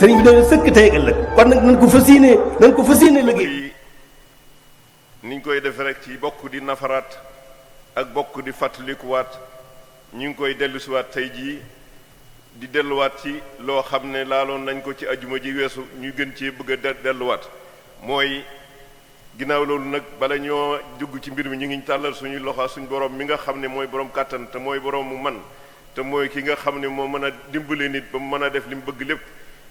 sëriñ bi dañu sëkk tey ëllëg kon nag nañ ko fas yéene liggéey. niñ koy defe rek ci bokk di nafaraat ak bokk di fàttalikuwaat ñu ngi koy dellusiwaat tey jii di delluwaat ci loo xam ne laaloon nañ ko ci ajuma ji weesu ñu gën cee bëgg a delluwaat mooy ginnaaw loolu nag bala ñoo dugg ci mbir mi ñu ngi tàllal suñuy loxo suñ borom mi nga xam ne mooy borom kàttan te mooy borom mu man te mooy ki nga xam ne moo mën a dimbale nit ba mu mën a def li mu bëgg lépp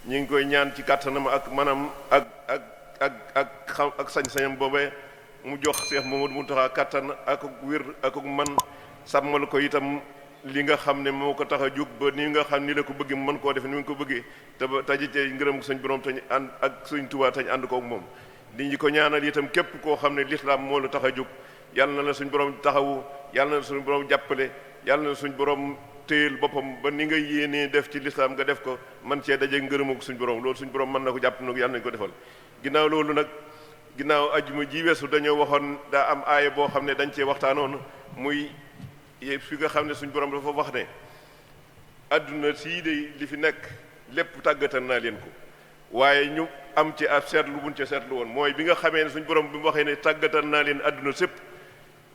ñu ngi koy ñaan ci kàttanam ak manam ak sañ-sañam boobee mu jox Cheikh Mamadou Mountakha kàttan ak wér ak man sàmmal ko itam li nga xam ne moo ko tax a jóg ba ni nga xam ni la ko bëggee mu mën koo def ni mu ko bëggee te ba taji cee ngërëm suñ borom tañ ànd ak suñ Tuubaa tañ ànd kook moom di ñu ko ñaanal itam képp koo xam ne lislaam moo la tax a jóg yàlla na la suñ borom taxawu yàlla na la suñ borom jàppale yàlla na la suñ borom téyel boppam ba ni nga yéenee def ci lislaam nga def ko man cee daje ngërëm ak suñ borom loolu suñ borom mën na ko jàpp nag yàlla nañu ko defal ginnaaw loolu nag ginnaaw ajjuma ji weesu dañoo waxoon daa am aaya boo xam ne dañ cee waxtaanoon muy fi nga xam ne suñ borom dafa wax ne adduna sii de li fi nekk lépp tàggatal naa leen ko waaye ñu am ci ab seetlu buñ ca seetlu woon mooy bi nga xamee ne suñ borom bi mu waxee ne tàggatal naa leen adduna sépp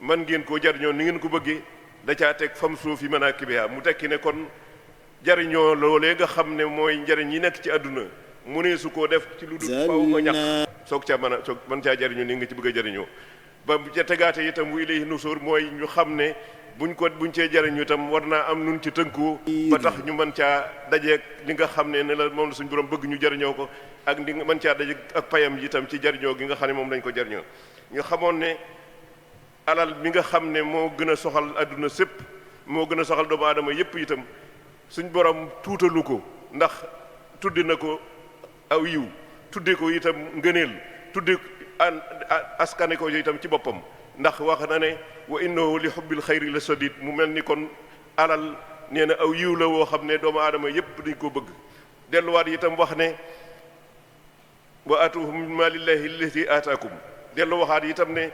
man ngeen koo jariñoo ni ngeen ko bëggee da caa teg fam suuf yi mën a kibiyaa mu tekki ne kon jariñoo loolee nga xam ne mooy njariñ yi nekk ci adduna mu ne su koo def ci lu dul faw nga ñàkk soog caa mën a soog mën caa jariñoo ni nga ci bëgg a jariñoo ba bu ca tegaate itam wu ilayhi nusur mooy ñu xam ne buñ cee jariñu itam war naa am nun ci tënkoo ba tax ñu mën caa dajeeg li nga xam ne la moom la suñu borom bëgg ñu jariñoo ko ak li nga mën caa dajeeg ak payam itam ci jariñoo gi nga xam ne moom lañ ko jariñoo ñu xamoon ne alal mi nga xam ne moo gën a soxal adduna sépp moo gën a soxal doomu aadama yépp itam suñ borom tuutalu ko ndax tudde na ko aw yiw tudde ko itam ngëneel tudde askane ko itam ci boppam ndax wax na ne wa innahu li hubbil xayri la sadid mu mel ni kon alal nee na aw yiw la woo xam ne doomu aadama yépp dañ ko bëgg delluwaat itam wax ne wa atuhum min malillahi allati ataakum dellu waxaat itam ne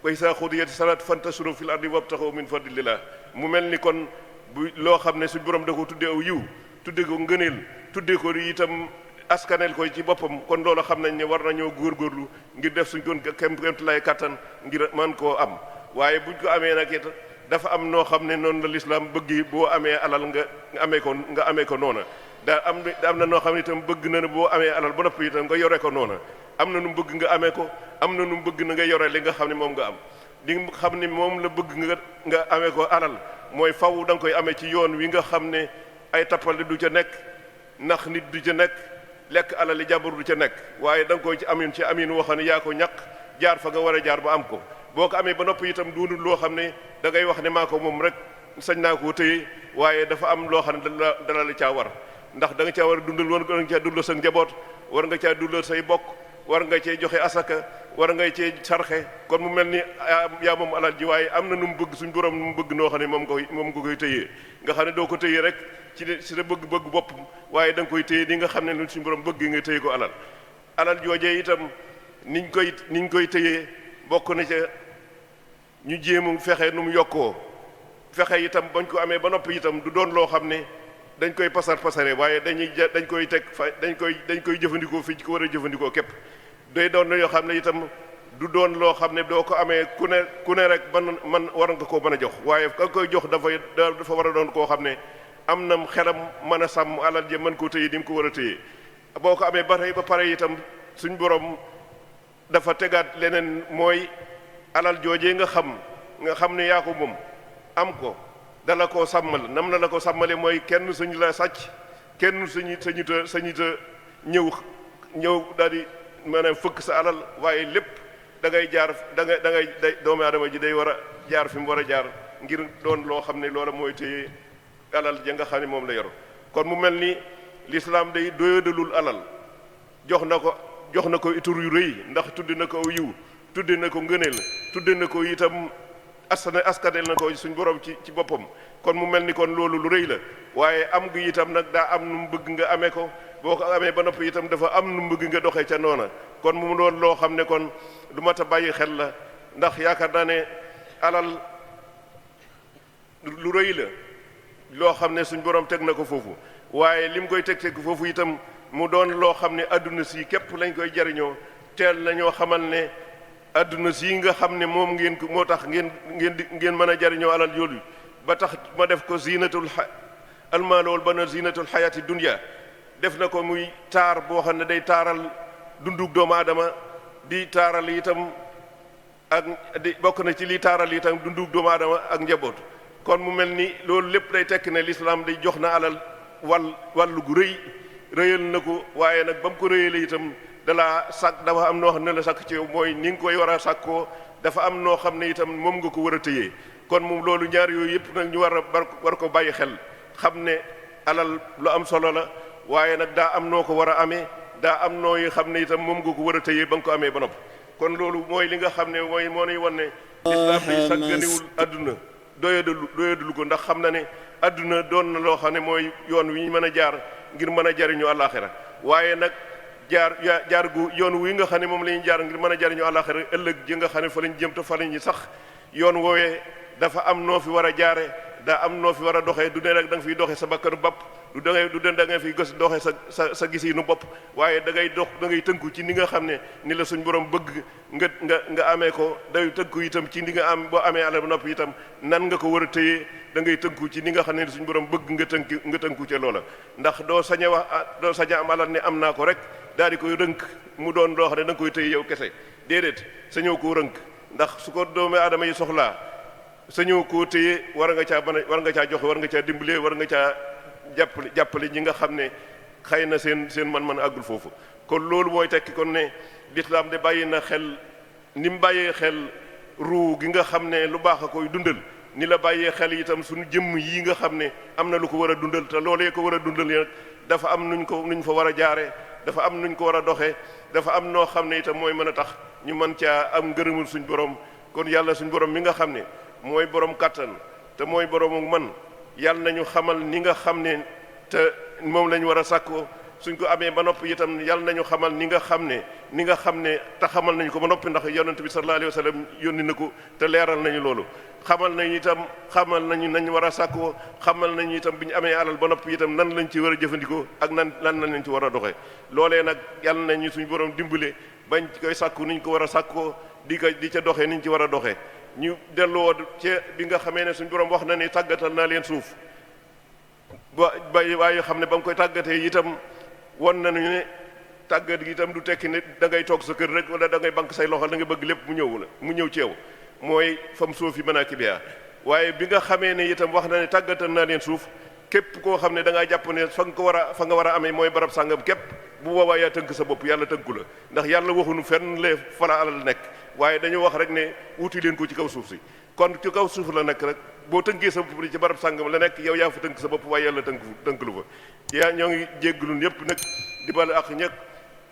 wa izaa qudiyati salaat fantasiru fil ardi wabtaxu min fadlillah mu mel ni kon bu loo xam ne suñ borom da ko tudde aw yiw tudde ko ngëneel tudde ko itam askaneel koy ci boppam kon loolu xam nañ ne war nañoo góorgóorlu ngir def suñ kon kémtulay kàttan ngir man koo am waaye buñ ko amee nag it dafa am noo xam ne noonu la lislaam bëgg boo amee alal nga amee ko noona am na noo xam ne itam bëgg na ne boo amee alal ba noppi itam nga yore ko noona am na nu mu bëgg nga amee ko am na nu mu bëgg na nga yore li nga xam ne moom nga am li nga xam ne moom la bëgg nga amee ko alal mooy faw da nga koy amee ci yoon wi nga xam ne ay tappale du ca nekk ndax nit du ca nekk lekk alali jàmbur du ca nekk waaye da nga koy ci amin woo xam ne yaa ko ñàkk jaar fa nga war a jaar ba am ko boo ko amee ba noppi itam doonul loo xam ne da ngay wax ne maa ko moom rek sañ naa koo téye waaye dafa am loo xam ne dana la caa war ndax da nga caa war a dundal war nga caa dundal sa njaboot war nga caa dundal say bokk war nga cee joxe asaka war nga cee sarxe kon mu mel ni yaa moom alal ji waaye am na nu mu bëgg suñ borom nu mu bëgg noo xam ne moom nga koy téyee nga xam ne doo ko téyee rek ci sa bëgg-bëgg bopp waaye da nga koy téye ni nga xam ne suñu borom bëgg nga téye ko alal joojee itam niñ koy téyee bokk na ca ñu jéem fexe nu mu yokkoo fexe itam bañ ko amee ba noppi itam du doon loo xam ne dañ koy pasare waaye dañ koy teg fa dañ koy jëfandikoo fii ci ko war a jëfandikoo képp day doon na yoo xam ne itam du doon loo xam ne doo ko amee ku ne rek man war nga koo mën a jox waaye ka koy jox dafa war a doon koo xam ne am na xelam mën a sàmm alal ja mën koo téye ni mu ko war a téye boo ko amee ba pare itam suñ borom dafa tegaat leneen mooy alal joojee nga xam ne yaa ko moom am ko dala koo sàmmal nam na la ko sàmmale mooy kenn suñu la sàcc kenn sañuta ñëw daal di maanaam fëkk sa alal waaye lépp da ngay jaar da ngay doomu aadama ji day war a jaar fi mu war a jaar ngir doon loo xam ne loola mooy téye alal ja nga xam ne moom la yor kon mu mel ni lislaam day doyadalul alal jox na ko itur yu rëy ndax tuddi na ko aw yiw tuddi na ko ngëneel tuddi na ko itam askanel na ko suñ borom ci boppam kon mu mel ni kon loolu lu rëy la waaye am gi itam nag daa am nu mu bëgg nga amee ko boo ko amee ba noppi itam dafa am nu mu bëgg nga doxee ca noona kon mu doon loo xam ne kon du mat a bàyyi xel la ndax yaakaar naa ne alal lu rëy la loo xam ne suñ borom teg na ko foofu waaye li mu koy teg foofu itam mu doon loo xam ne adduna si képp lañ koy jariñoo teel nañoo xamal ne adduna si nga xam ne moom ngeen ko moo tax ngeen mën a jariñoo alal yooyu ba tax ma def ko zinatul almaal wal bana zinatul xayaati dunya def na ko muy taar boo xam ne day taaral dundug doomu aadama di taaral itam ak di bokk na ci li taaral itam dundug doomu aadama ak njaboot kon mu mel ni loolu lépp day tekk ne lislaam day jox na alal wàllu gu rëyal na ko waaye nag ba mu ko rëyale itam dalaa sàkk dafa am noo xam ne la sàkk ci yow mooy ni nga koy war a sàkkoo dafa am noo xam ne itam moom nga ko war a tëyee kon moom loolu ñaar yooyu yëpp nag ñu war ko bàyyi xel xam ne alal lu am solo la waaye nag daa am noo ko war a amee daa am noo yi xam ne itam moom nga ko war a tëyee ba nga ko amee ba nopp kon loolu mooy li nga xam ne mooy moo nuy wan ne lislaam day sàgganiwul adduna doyadalu ko ndax xam na ne adduna doon na loo xam ne mooy yoon wi ñu mën a jaar ngir mën a jariñu àllaaxira waaye nag jaar gu yoon wi nga xam ne moom la ñuy jaar ngir mën a jariñu àllaaxira ëllëg ji nga xam ne fa lañ jëm te fa lañ sax yoon woowee dafa am noo fi war a jaare daa am noo fi war a doxee du ne rek da nga fiy doxee sa bakkanu bopp du den da nga fiy gës doxee sa gisiinu bopp waaye da ngay tënku ci ni nga xam ne ni la suñ borom bëgg nga amee ko day tënku itam ci ni nga am boo amee alal ba noppi itam nan nga ko war a tëyee da ngay tënku ci ni nga xam ne suñ borom bëgg nga tënku ca loola ndax doo sañ a am alal ne am naa ko rek daal di koy rënk mu doon loo xam ne da nga koy tëye yow kese déedéet sañoo koo rënk ndax su ko doomu aadama yi soxlaa sañoo koo téye war nga caa joxe war nga caa dimbalee war nga caa jàppale ñi nga xam ne xëy na seen man-man àggul foofu kon loolu mooy tekki kon ne lislaam de bàyyi na xel ni mu bàyyee xel ruu gi nga xam ne lu baax a koy dundal ni la bàyyee xel itam suñu jëmm yi nga xam ne am na lu ko war a dundal te loolee ko war a dundal nag dafa am nuñ fa war a jaare dafa am nuñ ko war a doxee dafa am noo xam ne itam mooy mën a tax ñu mën caa am ngërëmul suñ borom kon yàlla suñ borom mi nga xam ne mooy borom kàttan te mooy boroomu man yàlla nañu xamal ni nga xam ne te moom lañu war a sàkkoo suñ ko amee ba noppi itam yàlla nañu xamal ni nga xam ne te xamal nañu ko ba noppi ndax yonent bi sallallahu alayhi wa sallam yónni na ko te leeral nañu loolu xamal nañu nañ war a sàkkoo xamal nañu itam bi ñu amee alal ba noppi itam nan lañ ci war a jëfandikoo ak lan lañ ci war a doxee loolee nag yàlla nañu suñu borom dimbale bañ koy sàkku niñ ko war a sàkkoo di ca doxee niñ ci war a doxee ñu delloo ci bi nga xamee ne suñu borom wax na ni tàggatal naa leen suuf waaye xam ne ba nga koy tàggatee itam won nañu ne tàggat gi itam du tekki ne da ngay toog sa kër rek wala da ngay bank say loxo da nga bëgg lépp mu ñëw ci yow mooy fam suuf yi mën a kibiya waaye bi nga xamee ne itam wax na ne tàggatal naa leen suuf képp koo xam ne da ngaa jàpp ne fa nga war a amee mooy barab sàngam képp bu boobaa yaa tënk sa bopp yàlla tënku la ndax yàlla waxuñu fenn lee fa la alal nekk waaye dañu wax rek ne wuti leen ko ci kaw suuf si kon ci kaw suuf la nekk rek boo tënkee sa bopp ci barab sàngam la nekk yow yaa fa tënk sa bopp waaye yàlla tënk lu fa yaa ñoo ngi jégglu ñëpp nag di bal ak ñëpp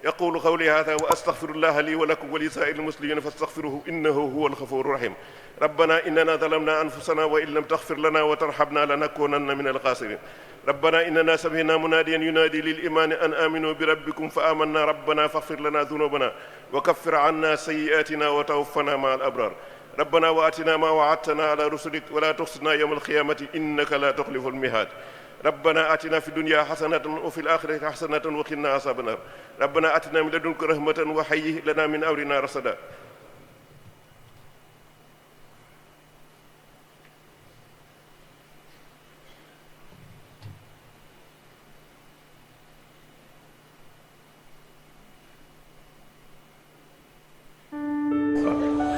yaqulu qawli hada wa astaghfirullaha li wa lakum wa li sa'iril muslimina fastaghfiruhu innahu huwal ghafurur rahim rabbana innana zalamna anfusana wa in lam taghfir lana wa tarhamna lanakunanna minal khasirin rabbana innana sami'na munadiyan yunadi lil imani an aminu bi rabbikum fa amanna rabbana faghfir lana dhunubana wa kaffir 'anna sayyi'atina wa tawaffana ma'al abrar rabbana wa atina ma wa'adtana ala rusulik wa la tukhzina yawmal qiyamati innaka la tukhliful mi'ad ربنا آتنا في الدنيا حسنة وفي الآخرة حسنة وقنا عذاب النار ربنا آتنا من لدنك رحمة وهيئ لنا من أمرنا رشدا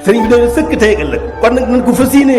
sëriñ bi dañu sëkk tey ëllëg kon nag nañ ko fas yéene